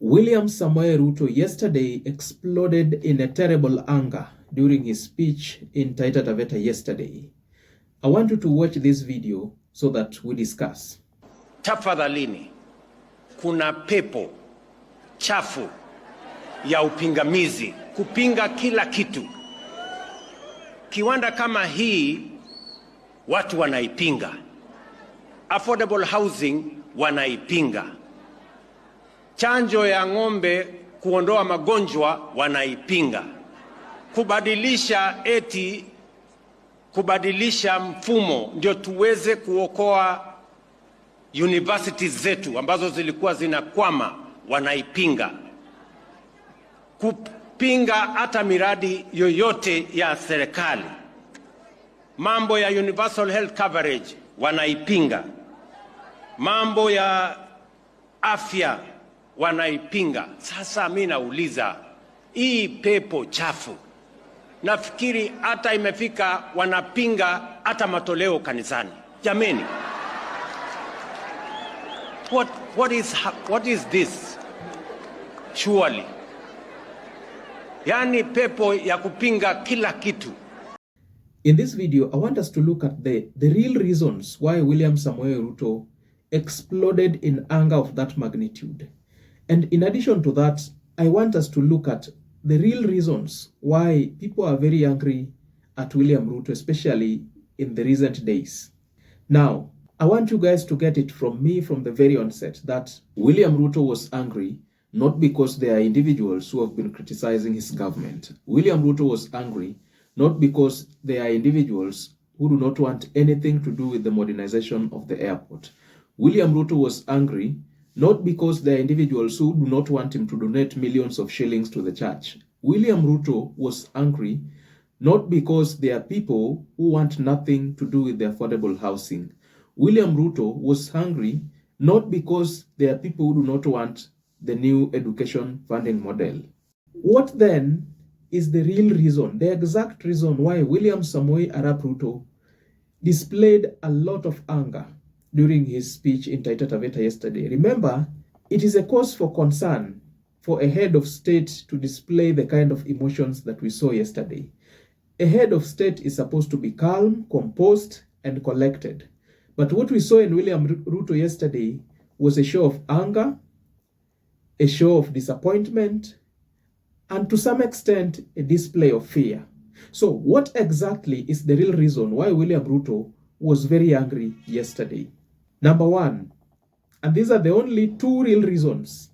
William Samoei Ruto yesterday exploded in a terrible anger during his speech in Taita Taveta yesterday. I want you to watch this video so that we discuss. Tafadhalini, kuna pepo chafu ya upingamizi kupinga kila kitu. Kiwanda kama hii watu wanaipinga. Affordable housing wanaipinga. Chanjo ya ng'ombe kuondoa magonjwa wanaipinga. Kubadilisha mfumo ndio tuweze kuokoa universities zetu ambazo zilikuwa zinakwama wanaipinga. Kupinga hata miradi yoyote ya serikali. Mambo ya universal health coverage wanaipinga. Mambo ya afya wanaipinga. Sasa mimi nauliza, hii pepo chafu nafikiri hata imefika wanapinga hata matoleo kanisani. Jameni, what is this? Surely. Yani pepo ya kupinga kila kitu. In this video, I want us to look at the real reasons why William Samoei Ruto exploded in anger of that magnitude. And in addition to that, I want us to look at the real reasons why people are very angry at William Ruto, especially in the recent days. Now, I want you guys to get it from me from the very onset that William Ruto was angry not because there are individuals who have been criticizing his government. William Ruto was angry not because there are individuals who do not want anything to do with the modernization of the airport. William Ruto was angry not because there are individuals who do not want him to donate millions of shillings to the church. William Ruto was angry not because there are people who want nothing to do with the affordable housing. William Ruto was angry not because there are people who do not want the new education funding model. What then is the real reason, the exact reason why William Samoei Arap Ruto displayed a lot of anger during his speech in Taita Taveta yesterday? Remember, it is a cause for concern for a head of state to display the kind of emotions that we saw yesterday. A head of state is supposed to be calm, composed, and collected. But what we saw in William Ruto yesterday was a show of anger, a show of disappointment, and to some extent, a display of fear. So what exactly is the real reason why William Ruto was very angry yesterday? Number one, and these are the only two real reasons.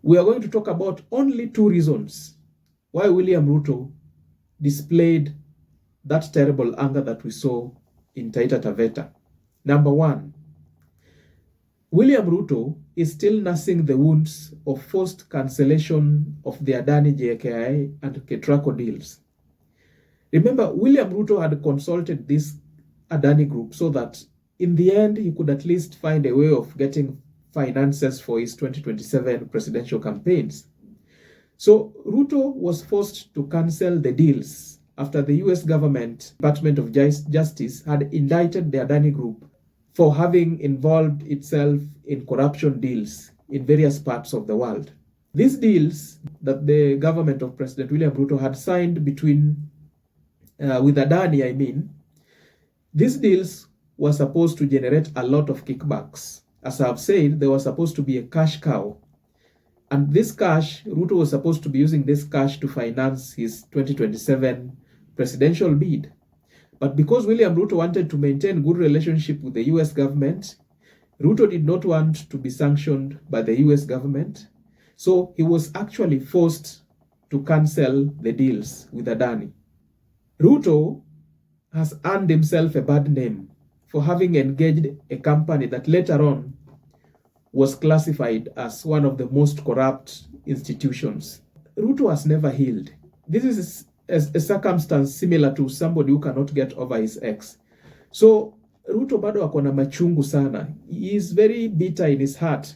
We are going to talk about only two reasons why William Ruto displayed that terrible anger that we saw in Taita Taveta. Number one, William Ruto is still nursing the wounds of forced cancellation of the Adani JKI and Ketraco deals. Remember, William Ruto had consulted this Adani group so that in the end, he could at least find a way of getting finances for his 2027 presidential campaigns. So Ruto was forced to cancel the deals after the US government, Department of Justice, had indicted the Adani group for having involved itself in corruption deals in various parts of the world. These deals that the government of President William Ruto had signed with Adani, these deals were supposed to generate a lot of kickbacks. As I've said, they were supposed to be a cash cow. And this cash, Ruto was supposed to be using this cash to finance his 2027 presidential bid. But because William Ruto wanted to maintain good relationship with the US government, Ruto did not want to be sanctioned by the US government. So he was actually forced to cancel the deals with Adani. Ruto has earned himself a bad name for having engaged a company that later on was classified as one of the most corrupt institutions. Ruto has never healed. This is a circumstance similar to somebody who cannot get over his ex. So Ruto bado ako na machungu sana. He is very bitter in his heart.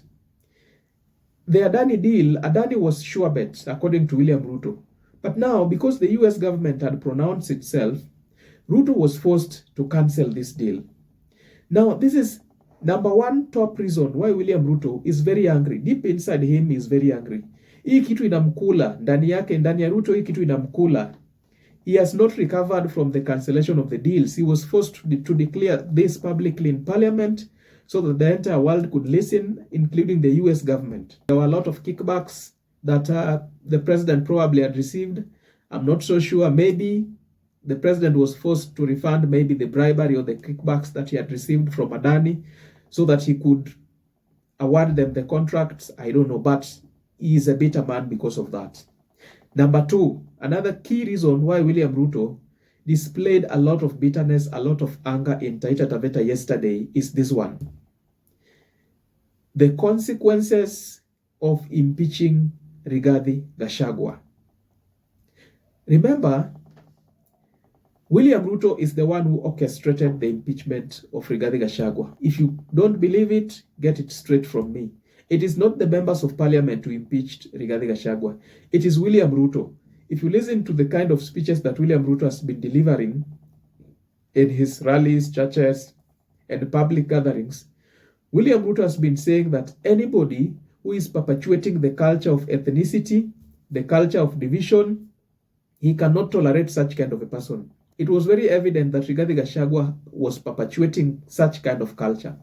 The Adani deal, Adani was sure bet, according to William Ruto. But now, because the US government had pronounced itself, Ruto was forced to cancel this deal. Now, this is Number one top reason why William Ruto is very angry, deep inside him he is very angry. Hii kitu inamkula ndani yake, ndani ya Ruto hii kitu inamkula. He has not recovered from the cancellation of the deals. He was forced to declare this publicly in parliament so that the entire world could listen, including the US government. There were a lot of kickbacks that the president probably had received. I'm not so sure. Maybe the president was forced to refund maybe the bribery or the kickbacks that he had received from Adani so that he could award them the contracts. I don't know, but he is a bitter man because of that. Number two, another key reason why William Ruto displayed a lot of bitterness, a lot of anger in Taita Taveta yesterday is this one. The consequences of impeaching Rigathi Gachagua. Remember, William Ruto is the one who orchestrated the impeachment of Rigathi Gachagua. If you don't believe it, get it straight from me. It is not the members of parliament who impeached Rigathi Gachagua. It is William Ruto. If you listen to the kind of speeches that William Ruto has been delivering in his rallies, churches, and public gatherings, William Ruto has been saying that anybody who is perpetuating the culture of ethnicity, the culture of division, he cannot tolerate such kind of a person. It was very evident that Rigathi Gachagua was perpetuating such kind of culture.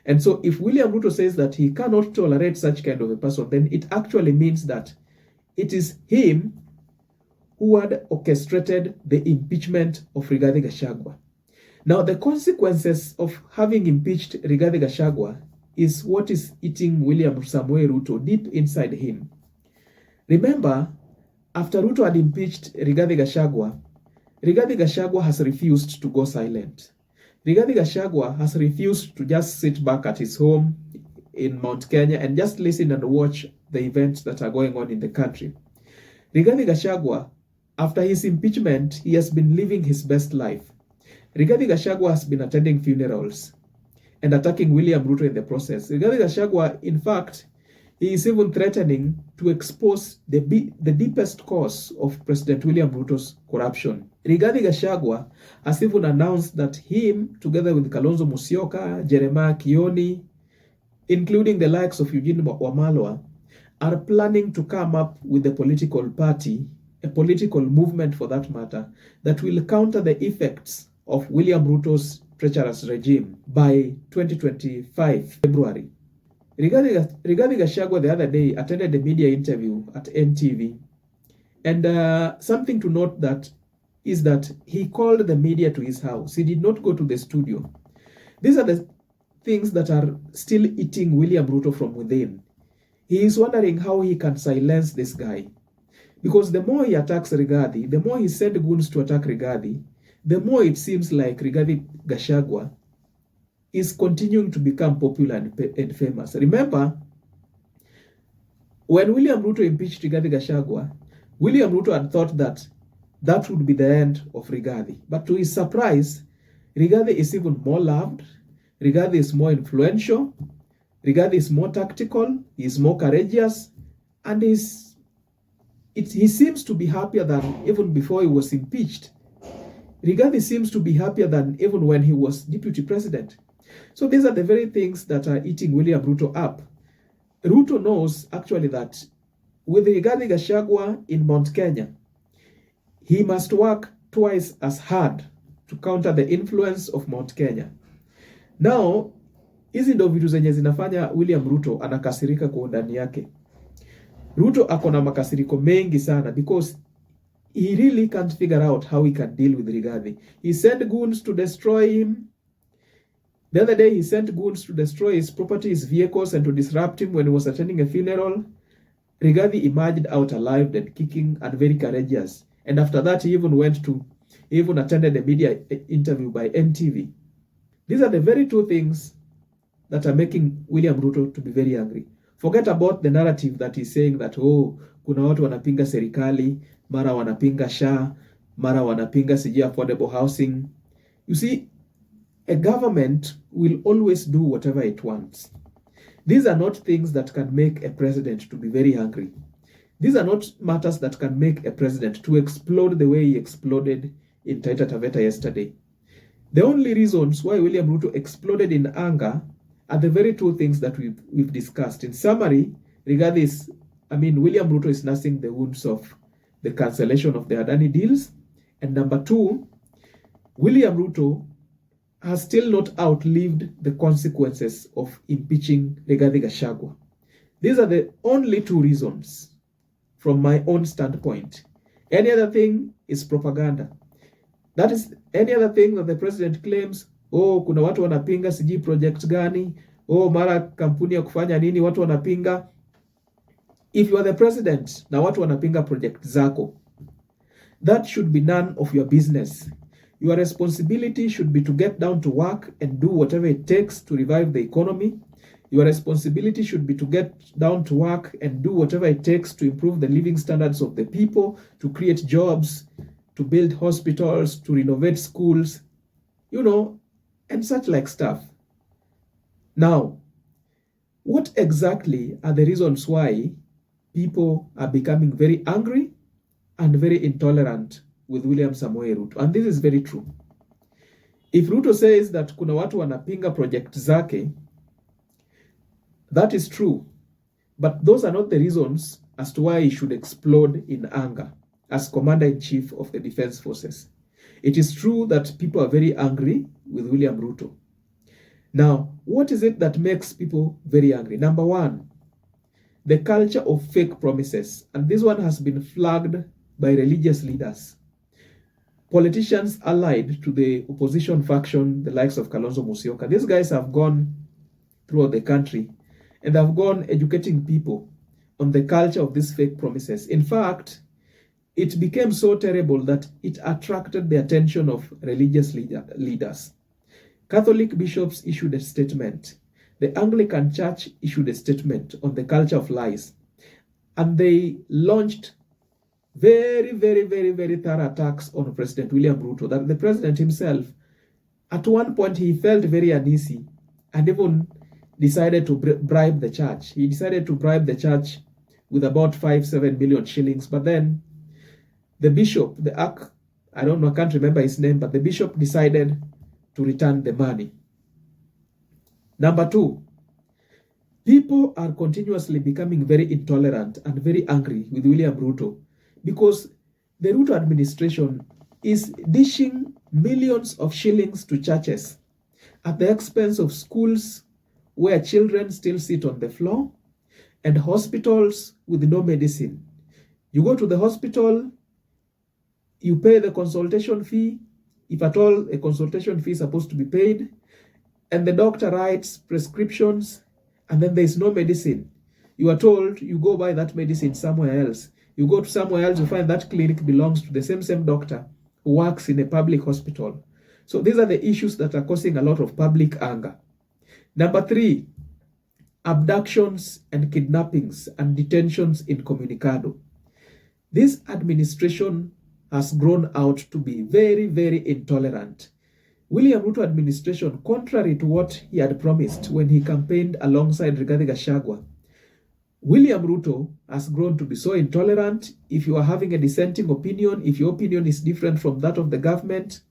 And so if William Ruto says that he cannot tolerate such kind of a person, then it actually means that it is him who had orchestrated the impeachment of Rigathi Gachagua. Now, the consequences of having impeached Rigathi Gachagua is what is eating William Samoei Ruto deep inside him. Remember, after Ruto had impeached Rigathi Gachagua has refused to go silent. Rigathi Gachagua has refused to just sit back at his home in Mount Kenya and just listen and watch the events that are going on in the country. Rigathi Gachagua, after his impeachment, he has been living his best life. Rigathi Gachagua has been attending funerals and attacking William Ruto in the process. Rigathi Gachagua, in fact, he is even threatening to expose the deepest cause of President William Ruto's corruption. Rigathi Gachagua has even announced that him, together with Kalonzo Musyoka, Jeremiah Kioni, including the likes of Eugene Wamalwa, are planning to come up with a political party, a political movement for that matter, that will counter the effects of William Ruto's treacherous regime by 2025 February. Rigathi Gachagua the other day attended a media interview at NTV, and something to note that is that he called the media to his house. He did not go to the studio. These are the things that are still eating William Ruto from within. He is wondering how he can silence this guy, because the more he attacks Rigathi, the more he sent goons to attack Rigathi, the more it seems like Rigathi Gachagua is continuing to become popular and famous. Remember, when William Ruto impeached Rigathi Gachagua, William Ruto had thought that that would be the end of Rigathi. But to his surprise, Rigathi is even more loved, Rigathi is more influential, Rigathi is more tactical, he is more courageous, and he seems to be happier than even before he was impeached. Rigathi seems to be happier than even when he was deputy president. So these are the very things that are eating William Ruto up. Ruto knows actually that with Rigathi Gachagua in Mount Kenya, he must work twice as hard to counter the influence of Mount Kenya. Now, hizi ndo vitu zenye zinafanya William Ruto anakasirika kwa ndani yake. Ruto akona makasiriko mengi sana because he really can't figure out how he can deal with Rigathi. He sent goons to destroy him. The other day, he sent goons to destroy his property, his vehicles, and to disrupt him when he was attending a funeral. Rigathi emerged out alive and kicking and very courageous. And after that, he even attended a media interview by NTV. These are the very two things that are making William Ruto to be very angry. Forget about the narrative that he's saying that, oh, kuna watu wanapinga serikali, mara wanapinga SHA, mara wanapinga sijui affordable housing. You see, a government will always do whatever it wants. These are not things that can make a president to be very angry. These are not matters that can make a president to explode the way he exploded in Taita Taveta yesterday. The only reasons why William Ruto exploded in anger are the very two things that we've discussed. In summary, William Ruto is nursing the wounds of the cancellation of the Adani deals. And number two, William Ruto has still not outlived the consequences of impeaching Rigathi Gachagua. These are the only two reasons from my own standpoint. Any other thing is propaganda. That is, any other thing that the president claims, kuna watu wanapinga sijui project gani, mara kampuni ya kufanya nini, watu wanapinga. If you are the president na watu wanapinga project zako, that should be none of your business. Your responsibility should be to get down to work and do whatever it takes to revive the economy. Your responsibility should be to get down to work and do whatever it takes to improve the living standards of the people, to create jobs, to build hospitals, to renovate schools, and such like stuff. Now, what exactly are the reasons why people are becoming very angry and very intolerant with William Samoei Ruto? And this is very true. If Ruto says that kuna watu wanapinga project zake, that is true. But those are not the reasons as to why he should explode in anger as Commander-in-Chief of the Defense Forces. It is true that people are very angry with William Ruto. Now, what is it that makes people very angry? Number one, the culture of fake promises. And this one has been flagged by religious leaders. Politicians allied to the opposition faction, the likes of Kalonzo Musyoka. These guys have gone throughout the country and have gone educating people on the culture of these fake promises. In fact, it became so terrible that it attracted the attention of religious leaders. Catholic bishops issued a statement. The Anglican Church issued a statement on the culture of lies. And they launched very, very, very, very thorough attacks on President William Ruto, that the president himself, at one point, he felt very uneasy and even decided to bribe the church. He decided to bribe the church with about 5-7 million shillings. But then the bishop, I can't remember his name, but the bishop decided to return the money. Number two, people are continuously becoming very intolerant and very angry with William Ruto because the Ruto administration is dishing millions of shillings to churches at the expense of schools where children still sit on the floor and hospitals with no medicine. You go to the hospital, you pay the consultation fee, if at all a consultation fee is supposed to be paid, and the doctor writes prescriptions, and then there's no medicine. You are told you go buy that medicine somewhere else. You go to somewhere else, you find that clinic belongs to the same doctor who works in a public hospital. So these are the issues that are causing a lot of public anger. Number three, abductions and kidnappings and detentions in Comunicado. This administration has grown out to be very, very intolerant. William Ruto administration, contrary to what he had promised when he campaigned alongside Rigathi Gachagua, William Ruto has grown to be so intolerant. If you are having a dissenting opinion, if your opinion is different from that of the government,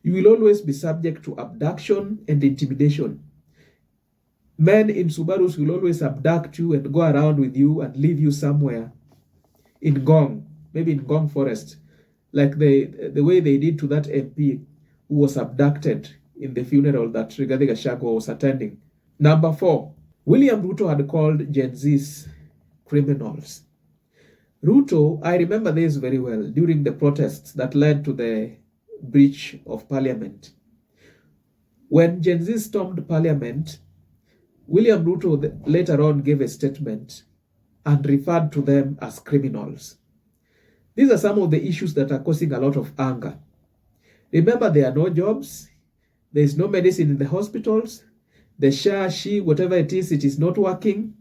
you will always be subject to abduction and intimidation. Men in Subarus will always abduct you and go around with you and leave you somewhere in Ngong, maybe in Ngong Forest, like the way they did to that MP who was abducted in the funeral that Rigathi Gachagua was attending. Number four, William Ruto had called Gen Zs criminals. Ruto, I remember this very well, during the protests that led to the breach of parliament. When Gen Z stormed parliament, William Ruto later on gave a statement and referred to them as criminals. These are some of the issues that are causing a lot of anger. Remember, there are no jobs, there is no medicine in the hospitals, the SHA, whatever it is not working.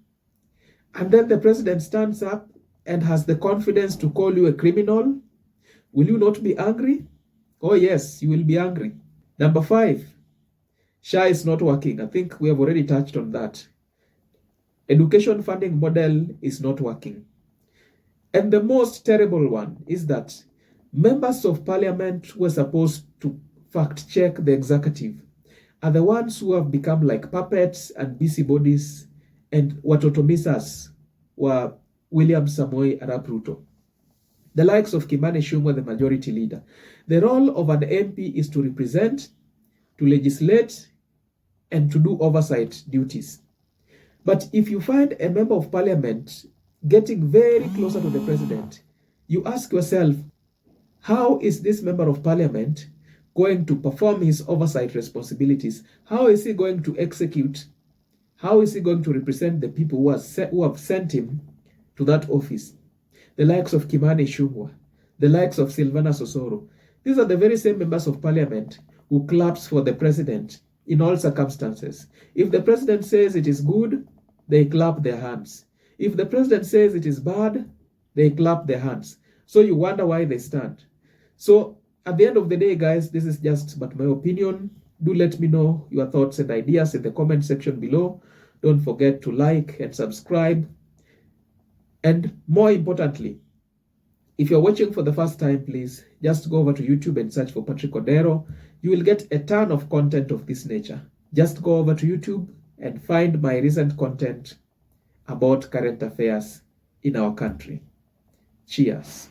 And then the president stands up and has the confidence to call you a criminal. Will you not be angry? Oh yes, you will be angry. Number five, SHA is not working. I think we have already touched on that. Education funding model is not working. And the most terrible one is that members of parliament were supposed to fact check the executive are the ones who have become like puppets and busybodies and watotomisas wa William Samoei Arap Ruto. The likes of Kimani Ichung'wah, the majority leader. The role of an MP is to represent, to legislate, and to do oversight duties. But if you find a member of parliament getting very closer to the president, you ask yourself, how is this member of parliament going to perform his oversight responsibilities? How is he going to execute? How is he going to represent the people who have sent him to that office? The likes of Kimani Ichung'wah, the likes of Silvana Sosoro. These are the very same members of parliament who claps for the president in all circumstances. If the president says it is good, they clap their hands. If the president says it is bad, they clap their hands. So you wonder why they stand. So at the end of the day, guys, this is just but my opinion. Do let me know your thoughts and ideas in the comment section below. Don't forget to like and subscribe. And more importantly, if you're watching for the first time, please just go over to YouTube and search for Patrick Odero. You will get a ton of content of this nature. Just go over to YouTube and find my recent content about current affairs in our country. Cheers.